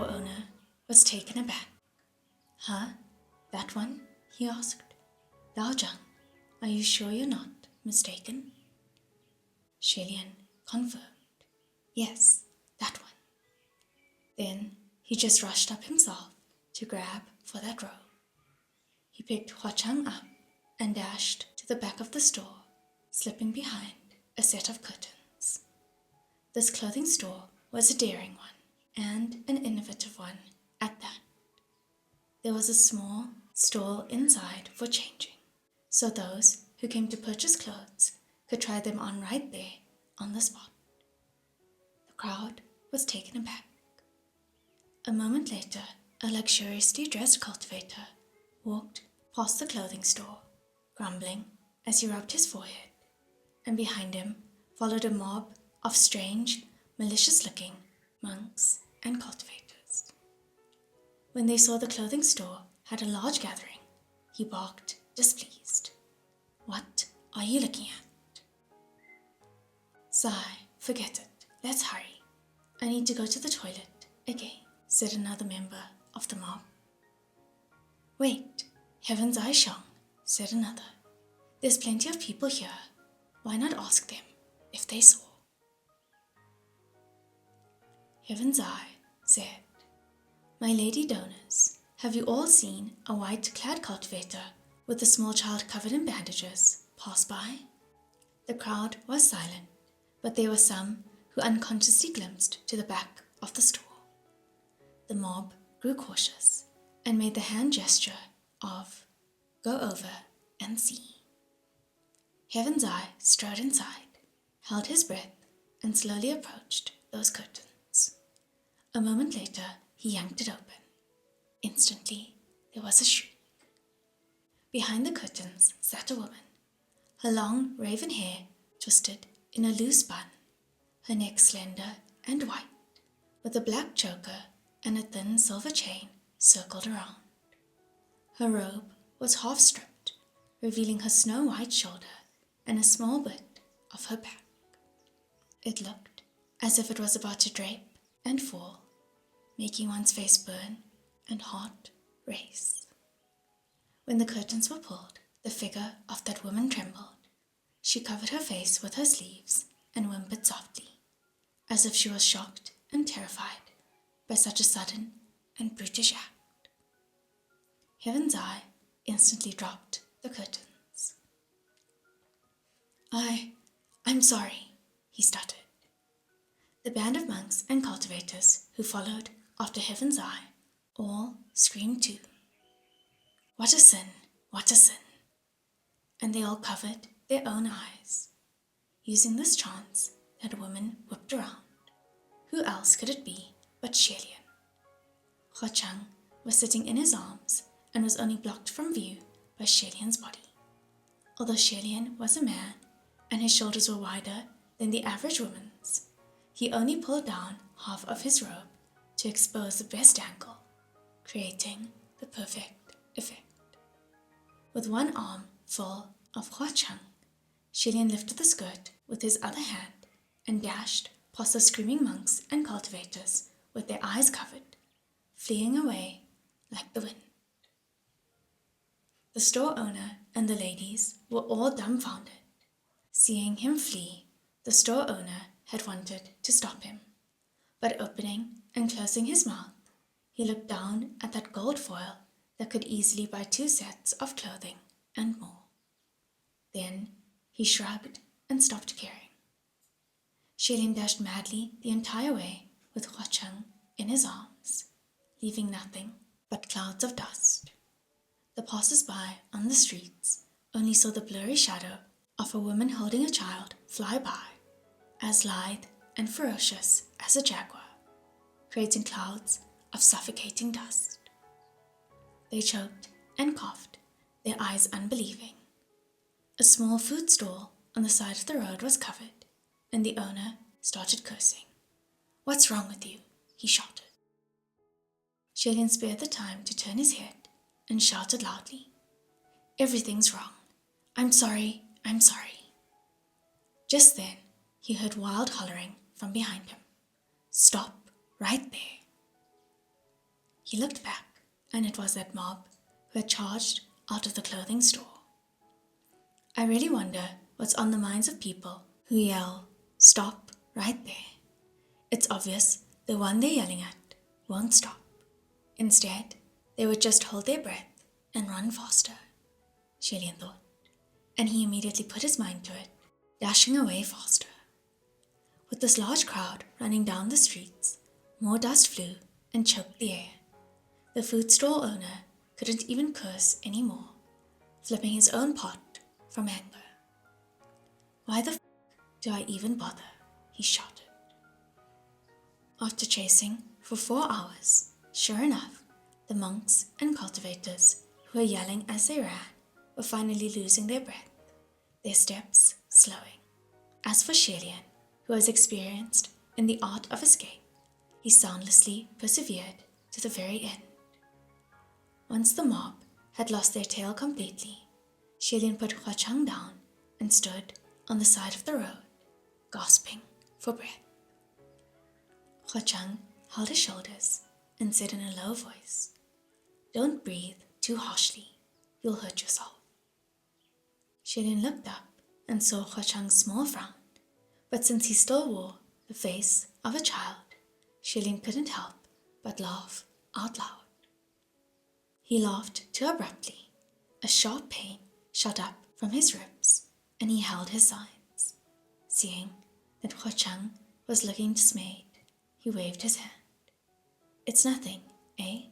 store owner was taken aback. "Huh? That one?" he asked. "Dao Zhang, are you sure you're not mistaken?" Shilian confirmed. "Yes, that one." Then he just rushed up himself to grab for that robe. He picked Hua Chang up and dashed to the back of the store, slipping behind a set of curtains. This clothing store was a daring one, and an innovative one at that. There was a small stall inside for changing, so those who came to purchase clothes could try them on right there on the spot. The crowd was taken aback. A moment later, a luxuriously dressed cultivator walked past the clothing store, grumbling as he rubbed his forehead, and behind him followed a mob of strange, malicious-looking monks and cultivators. When they saw the clothing store had a large gathering, he barked, displeased. "What are you looking at?" "Sigh, forget it. Let's hurry. I need to go to the toilet again," said another member of the mob. "Wait, Heaven's Eye Shang," said another. "There's plenty of people here. Why not ask them if they saw?" Heaven's Eye said, "My lady donors, have you all seen a white-clad cultivator with a small child covered in bandages pass by?" The crowd was silent, but there were some who unconsciously glimpsed to the back of the store. The mob grew cautious and made the hand gesture of "go over and see." Heaven's Eye strode inside, held his breath, and slowly approached those curtains. A moment later, he yanked it open. Instantly, there was a shriek. Behind the curtains sat a woman, her long raven hair twisted in a loose bun, her neck slender and white, with a black choker and a thin silver chain circled around. Her robe was half stripped, revealing her snow-white shoulder and a small bit of her back. It looked as if it was about to drape and fall, making one's face burn and heart race. When the curtains were pulled, the figure of that woman trembled. She covered her face with her sleeves and whimpered softly, as if she was shocked and terrified by such a sudden and brutish act. Heaven's Eye instantly dropped the curtains. I'm sorry," he stuttered. The band of monks and cultivators who followed after Heaven's Eye all screamed too. "What a sin, what a sin!" And they all covered their own eyes. Using this chance, that woman whipped around. Who else could it be but Shilian? Hua Chang was sitting in his arms and was only blocked from view by Shilian's body. Although Shilian was a man and his shoulders were wider than the average woman's, he only pulled down half of his robe to expose the breast ankle, creating the perfect effect. With one arm full of Hua Chang, Shilian lifted the skirt with his other hand and dashed past the screaming monks and cultivators with their eyes covered, fleeing away like the wind. The store owner and the ladies were all dumbfounded. Seeing him flee, the store owner had wanted to stop him, but opening and closing his mouth, he looked down at that gold foil that could easily buy 2 sets of clothing and more. Then he shrugged and stopped caring. Shilian dashed madly the entire way with Hua Chang in his arms, leaving nothing but clouds of dust. The passers-by on the streets only saw the blurry shadow of a woman holding a child fly by, as lithe and ferocious as a jaguar, creating clouds of suffocating dust. They choked and coughed, their eyes unbelieving. A small food stall on the side of the road was covered, and the owner started cursing. "What's wrong with you?" he shouted. Shilian spared the time to turn his head and shouted loudly, "Everything's wrong. I'm sorry, I'm sorry." Just then, he heard wild hollering from behind him. "Stop right there." He looked back, and it was that mob who had charged out of the clothing store. I really wonder what's on the minds of people who yell, "Stop," right there. It's obvious the one they're yelling at won't stop. Instead, they would just hold their breath and run faster, Julian thought, and he immediately put his mind to it, dashing away faster. With this large crowd running down the streets, more dust flew and choked the air. The food store owner couldn't even curse anymore, flipping his own pot from anger. "Why the f*** do I even bother?" he shouted. After chasing for 4 hours, sure enough, the monks and cultivators who were yelling as they ran were finally losing their breath, their steps slowing. As for Shelian, who was experienced in the art of escape, he soundlessly persevered to the very end. Once the mob had lost their tail completely, Shelian put Hua Chang down and stood on the side of the road, gasping for breath. Hua Chang held his shoulders and said in a low voice, "Don't breathe too harshly, you'll hurt yourself." Shelian looked up and saw Hua Chang's small frown, but since he still wore the face of a child, Shelian couldn't help but laugh out loud. He laughed too abruptly. A sharp pain shot up from his ribs, and he held his sides. Seeing that Hua Chang was looking dismayed, he waved his hand. "It's nothing, eh?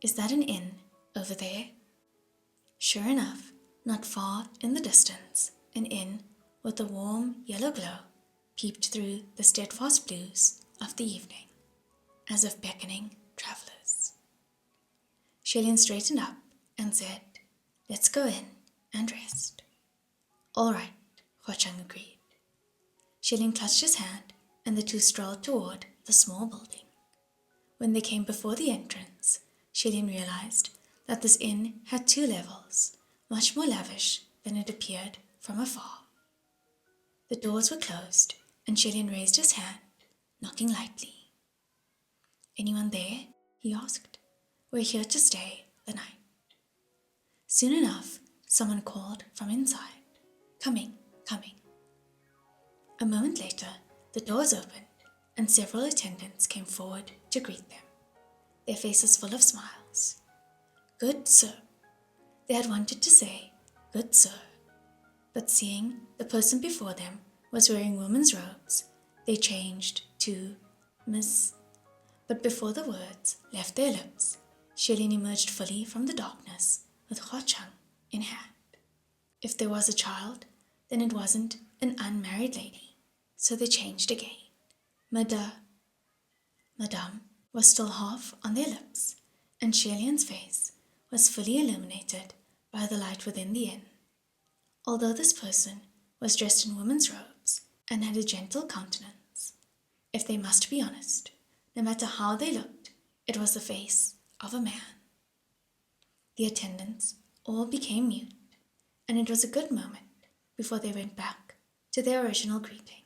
Is that an inn over there?" Sure enough, not far in the distance, an inn with a warm yellow glow peeped through the steadfast blues of the evening, as if beckoning travelers. Shelian straightened up and said, "Let's go in and rest." "All right," Hua Chang agreed. Shelian clutched his hand, and the two strolled toward the small building. When they came before the entrance, Shelian realized that this inn had 2 levels, much more lavish than it appeared from afar. The doors were closed, and Shelian raised his hand, knocking lightly. "Anyone there?" he asked. "We're here to stay the night." Soon enough, someone called from inside, "Coming, coming." A moment later, the doors opened, and several attendants came forward to greet them, their faces full of smiles. "Good sir." They had wanted to say, "Good sir," but seeing the person before them was wearing women's robes, they changed to "Miss." But before the words left their lips, Shelian emerged fully from the darkness with Hua Chang in hand. If there was a child, then it wasn't an unmarried lady, so they changed again. Madame was still half on their lips, and Shelian's face was fully illuminated by the light within the inn. Although this person was dressed in women's robes and had a gentle countenance, if they must be honest, no matter how they looked, it was the face of a man. The attendants all became mute, and it was a good moment before they went back to their original greeting.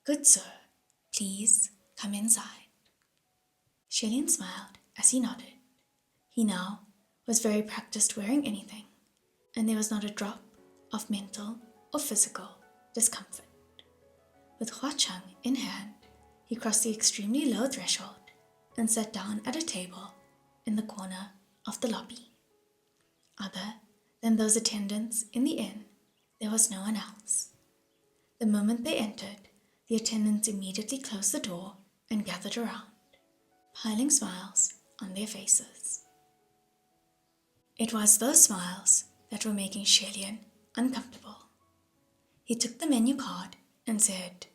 "Good sir, please come inside." Shelian smiled as he nodded. He now was very practiced wearing anything, and there was not a drop of mental or physical discomfort. With Hua Chang in hand, he crossed the extremely low threshold and sat down at a table in the corner of the lobby. Other than those attendants in the inn, there was no one else. The moment they entered, the attendants immediately closed the door and gathered around, piling smiles on their faces. It was those smiles that were making Shelian uncomfortable. He took the menu card and said,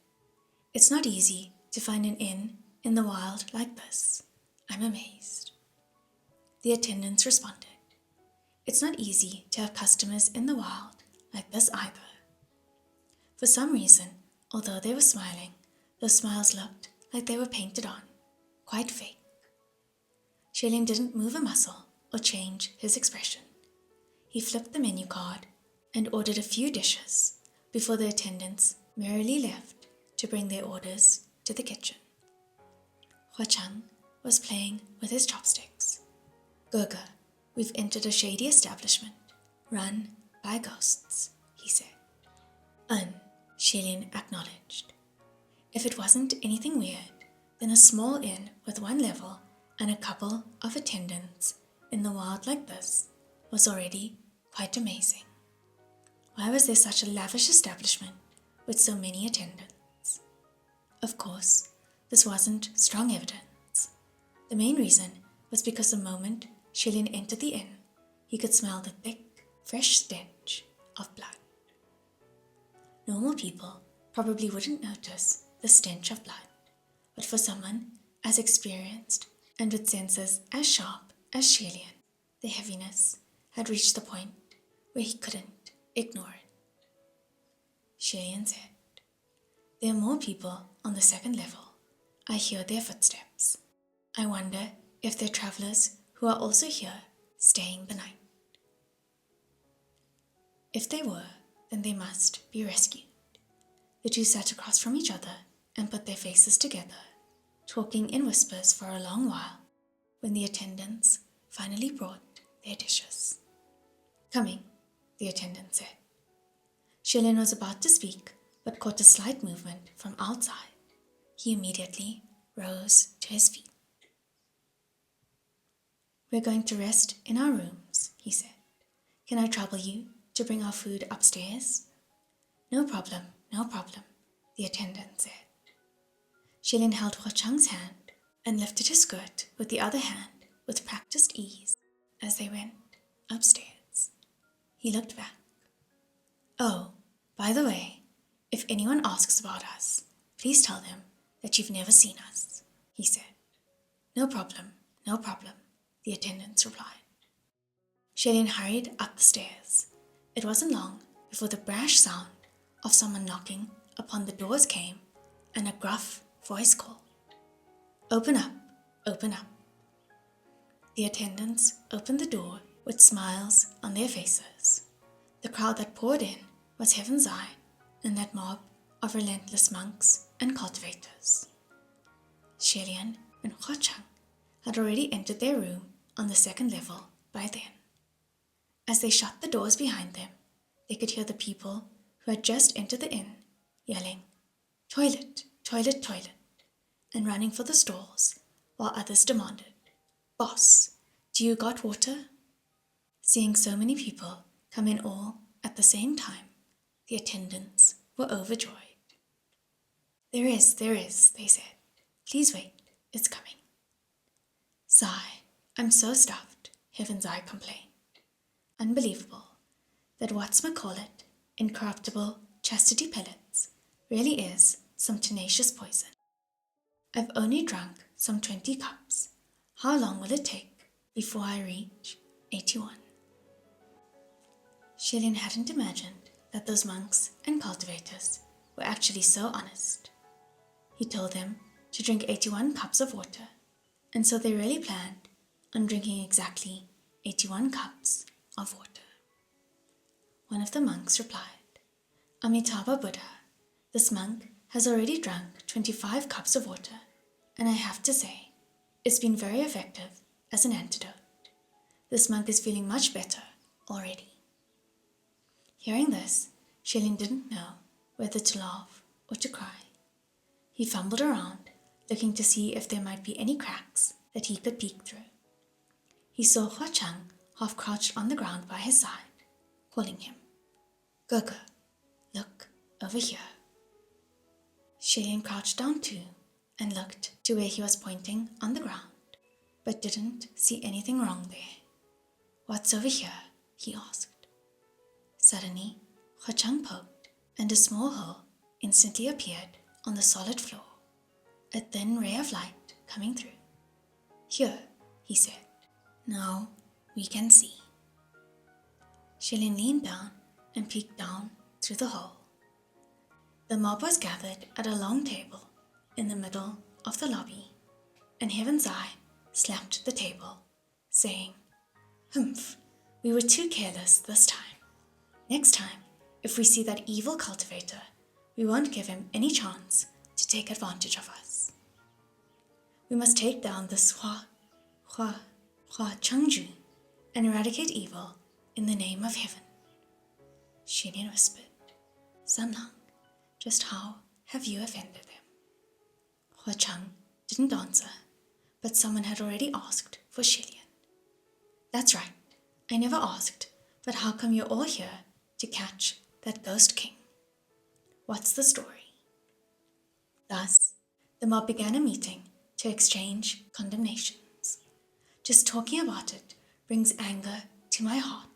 "It's not easy to find an inn in the wild like this. I'm amazed." The attendants responded, "It's not easy to have customers in the wild like this either." For some reason, although they were smiling, those smiles looked like they were painted on, quite fake. Shelian didn't move a muscle or change his expression. He flipped the menu card and ordered a few dishes before the attendants merrily left to bring their orders to the kitchen. Hua Chang was playing with his chopsticks. Gurga, we've entered a shady establishment, run by ghosts, he said. Shilin acknowledged. If it wasn't anything weird, then a small inn with one level and a couple of attendants in the wild like this was already quite amazing. Why was there such a lavish establishment with so many attendants? Of course, this wasn't strong evidence. The main reason was because the moment Shilin entered the inn, he could smell the thick, fresh stench of blood. Normal people probably wouldn't notice the stench of blood, but for someone as experienced and with senses as sharp as Shilin, the heaviness had reached the point where he couldn't ignore it. Shilin said, "There are more people on the second level. I hear their footsteps. I wonder if they're travelers who are also here staying the night. If they were, then they must be rescued." The two sat across from each other and put their faces together, talking in whispers for a long while, when the attendants finally brought their dishes. "Coming," the attendant said. Shilin was about to speak, but caught a slight movement from outside. He immediately rose to his feet. "We're going to rest in our rooms," he said. "Can I trouble you to bring our food upstairs?" No problem, the attendant said. Shilin held Hua Chang's hand and lifted his skirt with the other hand with practiced ease as they went upstairs. He looked back. "Oh, by the way, if anyone asks about us, please tell them that you've never seen us," he said. No problem, the attendants replied. Shilin hurried up the stairs. It wasn't long before the brash sound of someone knocking upon the doors came and a gruff voice called, "Open up, open up." The attendants opened the door with smiles on their faces. The crowd that poured in was Heaven's Eye and that mob of relentless monks and cultivators. Shilin and Hua Chang had already entered their room on the second level by then. As they shut the doors behind them, they could hear the people who had just entered the inn yelling, "Toilet, toilet, toilet," and running for the stalls, while others demanded, "Boss, do you got water?" Seeing so many people come in all at the same time, the attendants were overjoyed. There is, they said. "Please wait, it's coming." "Sigh, I'm so stuffed," Heaven's Eye complained. Unbelievable that what's-ma-call-it, incorruptible chastity pellets really is some tenacious poison. "I've only drunk some 20 cups. How long will it take before I reach 81? Shilin hadn't imagined that those monks and cultivators were actually so honest. He told them to drink 81 cups of water, and so they really planned on drinking exactly 81 cups of water. One of the monks replied, "Amitabha Buddha, this monk has already drunk 25 cups of water, and I have to say, it's been very effective as an antidote. This monk is feeling much better already." Hearing this, Shilin didn't know whether to laugh or to cry. He fumbled around, looking to see if there might be any cracks that he could peek through. He saw Hua Chang half crouched on the ground by his side, calling him, "Gurga, look over here." Shilin crouched down too and looked to where he was pointing on the ground, but didn't see anything wrong there. "What's over here?" he asked. Suddenly, Hua Chang poked, and a small hole instantly appeared on the solid floor, a thin ray of light coming through. "Here," he said. "Now we can see." Shilin leaned down and peeked down through the hole. The mob was gathered at a long table in the middle of the lobby, and Heaven's Eye slapped the table, saying, "Humph, we were too careless this time. Next time, if we see that evil cultivator, we won't give him any chance to take advantage of us." We must take down this Hua Chengju and eradicate evil in the name of heaven. Xilian whispered. Sanlang, just how have you offended them? Hua Cheng didn't answer, but someone had already asked for Xilian. That's right, I never asked, but how come you're all here to catch that ghost king? What's the story? Thus, the mob began a meeting to exchange condemnations. Just talking about it brings anger to my heart.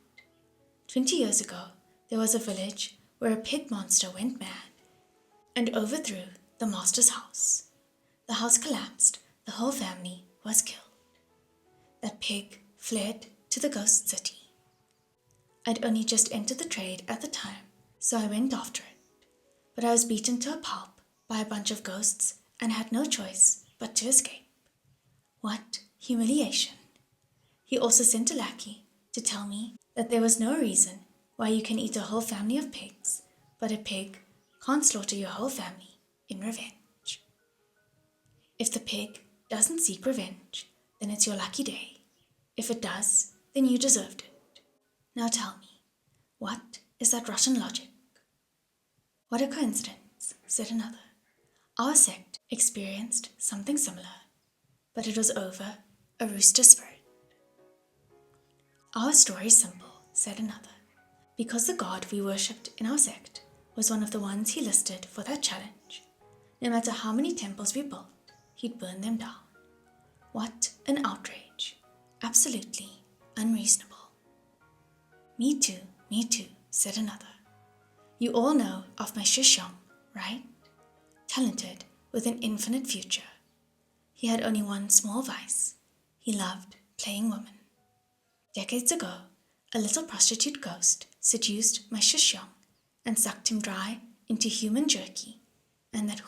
20 years ago, there was a village where a pig monster went mad and overthrew the master's house. The house collapsed, the whole family was killed. That pig fled to the ghost city. I'd only just entered the trade at the time, so I went after it. But I was beaten to a pulp by a bunch of ghosts and had no choice but to escape. What humiliation! He also sent a lackey to tell me that there was no reason why you can eat a whole family of pigs, but a pig can't slaughter your whole family in revenge. If the pig doesn't seek revenge, then it's your lucky day. If it does, then you deserved it. Now tell me, what is that rotten logic? What a coincidence, said another. Our sect experienced something similar, but it was over a rooster spirit. Our story's simple, said another, because the god we worshipped in our sect was one of the ones he listed for that challenge. No matter how many temples we built, he'd burn them down. What an outrage. Absolutely unreasonable. Me too, said another. You all know of my Shishong, right? Talented with an infinite future. He had only one small vice. He loved playing women. Decades ago, a little prostitute ghost seduced my Shishong and sucked him dry into human jerky, and that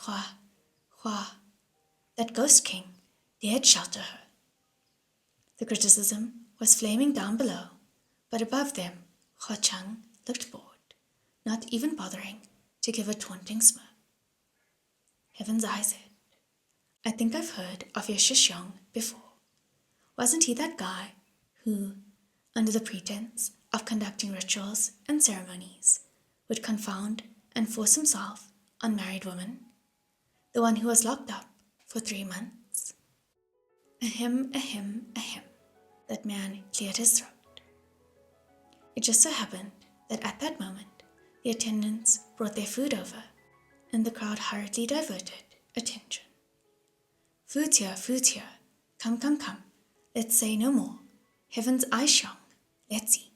that ghost king dared shelter her. The criticism was flaming down below, but above them, Hua Cheng looked bored, not even bothering to give a taunting smirk. Heaven's Eye said, I think I've heard of your Shishong before. Wasn't he that guy who, under the pretense of conducting rituals and ceremonies, would confound and force himself on married women? The one who was locked up for 3 months? Ahem. That man cleared his throat. It just so happened that at that moment, the attendants brought their food over, and the crowd hurriedly diverted attention. Food's here. Come. Let's say no more. Heaven's Eye shone. Let's eat.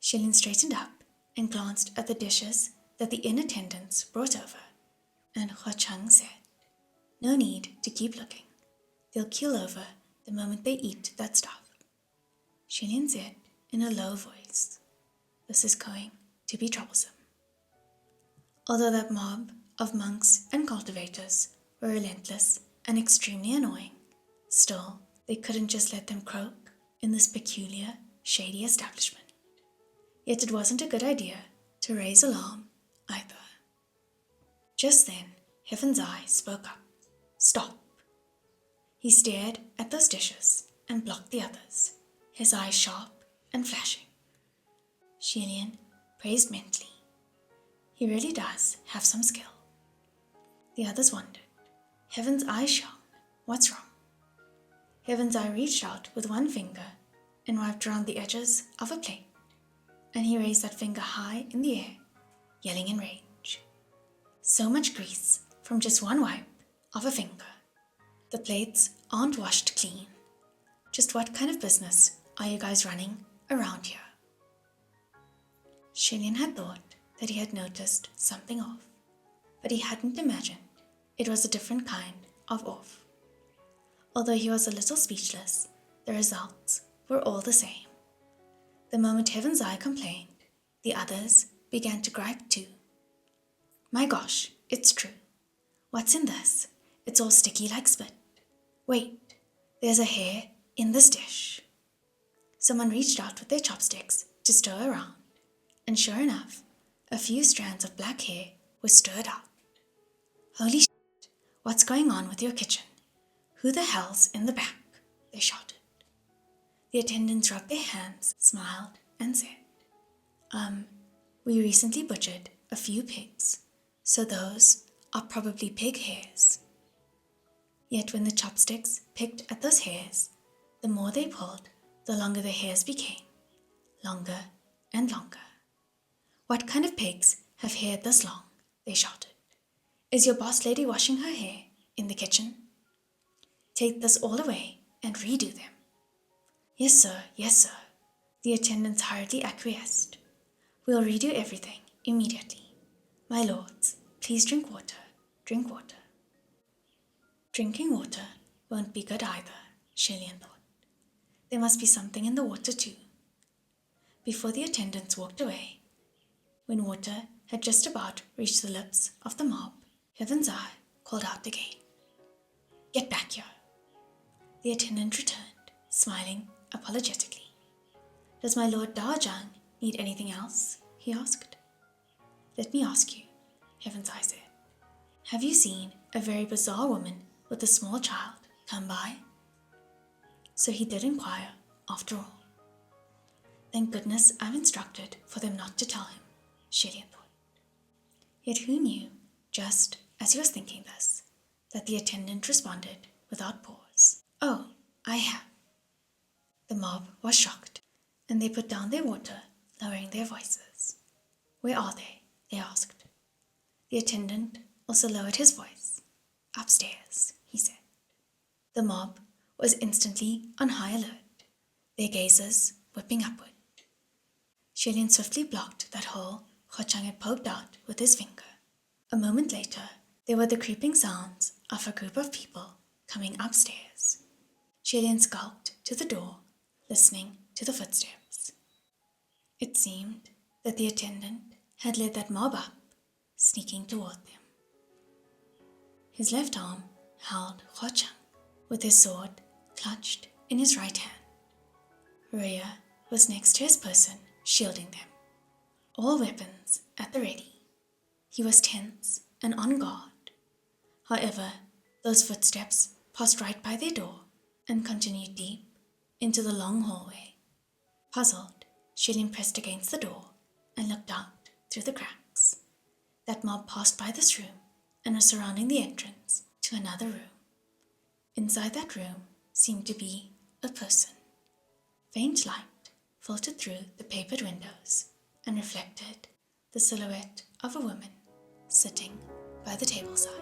Xilian straightened up and glanced at the dishes that the inn attendants brought over, and Hua Cheng said, no need to keep looking. They'll keel over the moment they eat that stuff. Xilian said in a low voice, this is going to be troublesome. Although that mob of monks and cultivators were relentless and extremely annoying, still, they couldn't just let them croak in this peculiar, shady establishment. Yet it wasn't a good idea to raise alarm either. Just then, Heaven's Eye spoke up. Stop. He stared at those dishes and blocked the others, his eyes sharp and flashing. Xilian praised mentally. He really does have some skill. The others wondered. Heaven's Eye shone. What's wrong? Heaven's Eye reached out with one finger and wiped around the edges of a plate, and he raised that finger high in the air, yelling in rage. So much grease from just one wipe of a finger. The plates aren't washed clean. Just what kind of business are you guys running around here? Xilian had thought that he had noticed something off, but he hadn't imagined it was a different kind of off. Although he was a little speechless, the results were all the same. The moment Heaven's Eye complained, the others began to gripe too. My gosh, it's true. What's in this? It's all sticky like spit. Wait, there's a hair in this dish. Someone reached out with their chopsticks to stir around, and sure enough, a few strands of black hair were stirred out. Holy shit, "What's going on with your kitchen? Who the hell's in the back?" they shouted. The attendants rubbed their hands, smiled, and said, We recently butchered a few pigs, so those are probably pig hairs." Yet when the chopsticks picked at those hairs, the more they pulled, the longer the hairs became, longer and longer. "What kind of pigs have hair this long?" they shouted. "Is your boss lady washing her hair in the kitchen? Take this all away and redo them." "Yes, sir, yes, sir," the attendants hurriedly acquiesced. "We'll redo everything immediately. My lords, please drink water, drink water." Drinking water won't be good either, Shillian thought. There must be something in the water too. Before the attendants walked away, when water had just about reached the lips of the mob, Heaven's Eye called out again, "Get back here." The attendant returned, smiling apologetically. "Does my Lord Daojang need anything else?" he asked. "Let me ask you," Heaven's Eye said. "Have you seen a very bizarre woman with a small child come by?" So he did inquire, after all. Thank goodness I'm instructed for them not to tell him, Shillian thought. Yet who knew, just as he was thinking this, that the attendant responded without pause, "Oh, I have." The mob was shocked, and they put down their water, lowering their voices. "Where are they?" they asked. The attendant also lowered his voice. "Upstairs," he said. The mob was instantly on high alert, their gazes whipping upward. Shillian swiftly blocked that hole Ho Chang had poked out with his finger. A moment later, there were the creeping sounds of a group of people coming upstairs. Shillian skulked to the door, listening to the footsteps. It seemed that the attendant had led that mob up, sneaking toward them. His left arm held Ho Chang, with his sword clutched in his right hand. Rhea was next to his person, shielding them, all weapons at the ready. He was tense and on guard. However, those footsteps passed right by their door and continued deep into the long hallway. Puzzled, Shillian pressed against the door and looked out through the cracks. That mob passed by this room and was surrounding the entrance to another room. Inside that room seemed to be a person. Faint light filtered through the papered windows and reflected the silhouette of a woman sitting by the tableside.